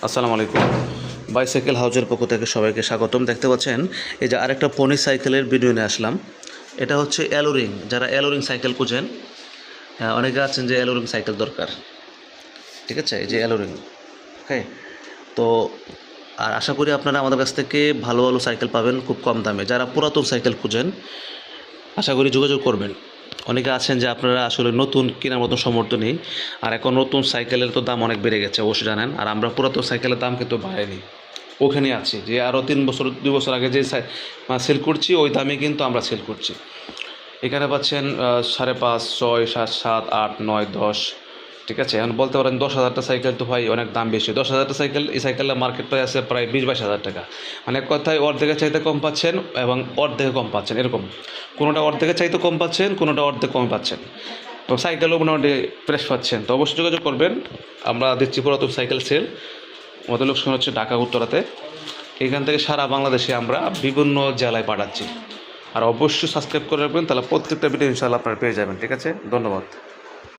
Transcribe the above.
আসসালামু আলাইকুম। বাইসাইকেল হাউজের পক্ষ থেকে সবাইকে স্বাগতম। দেখতে পাচ্ছেন এই যে আরেকটা পনি সাইকেলের ভিডিও নিয়ে আসলাম। এটা হচ্ছে অ্যালোরিং। যারা অ্যালোরিং সাইকেল খুঁজেন, অনেকে আছেন যে অ্যালোরিং সাইকেল দরকার, ঠিক আছে? এই যে অ্যালোরিং, ওকে। তো আর আশা করি আপনারা আমাদের কাছ থেকে ভালো ভালো সাইকেল পাবেন খুব কম দামে। যারা পুরাতন সাইকেল খুঁজেন, আশা করি যোগাযোগ করবেন। অনেকে আছেন যে আপনারা আসলে নতুন কেনার মতন সামর্থ্য নেই, আর এখন নতুন সাইকেলের তো দাম অনেক বেড়ে গেছে অবশ্যই জানেন। আর আমরা পুরাতন সাইকেলের দাম কিন্তু বাড়াইনি, ওখানে আছি যে আরও 3 বছর 2 বছর আগে যে সেল করছি ওই দামে কিন্তু আমরা সেল করছি। এখানে পাচ্ছেন 5.5, 6, 7, 7, 8, 9, 10, ঠিক আছে? এখন বলতে পারেন 10,000টা সাইকেল তো ভাই অনেক দাম বেশি। 10,000টা সাইকেল, এই সাইকেলের মার্কেট প্রাইস আছে প্রায় 20-22 হাজার টাকা। মানে এক কথায় অর্ধেকের চাইতে কম পাচ্ছেন এবং অর্ধেকে কম পাচ্ছেন, এরকম। কোনোটা অর্ধেকের চাইতে কম পাচ্ছেন, কোনোটা অর্ধেক কম পাচ্ছেন। তো সাইকেলও মোটামুটি ফ্রেশ পাচ্ছেন। তো অবশ্যই যোগাযোগ করবেন। আমরা দিচ্ছি পুরাতন সাইকেল সেল। আমাদের লোকেশন হচ্ছে ঢাকা উত্তরাতে। এখান থেকে সারা বাংলাদেশে আমরা বিভিন্ন জেলায় পাঠাচ্ছি। আর অবশ্যই সাবস্ক্রাইব করে রাখবেন, তাহলে প্রত্যেকটা ভিডিও ইনশাআল্লাহ আপনারা পেয়ে যাবেন, ঠিক আছে? ধন্যবাদ।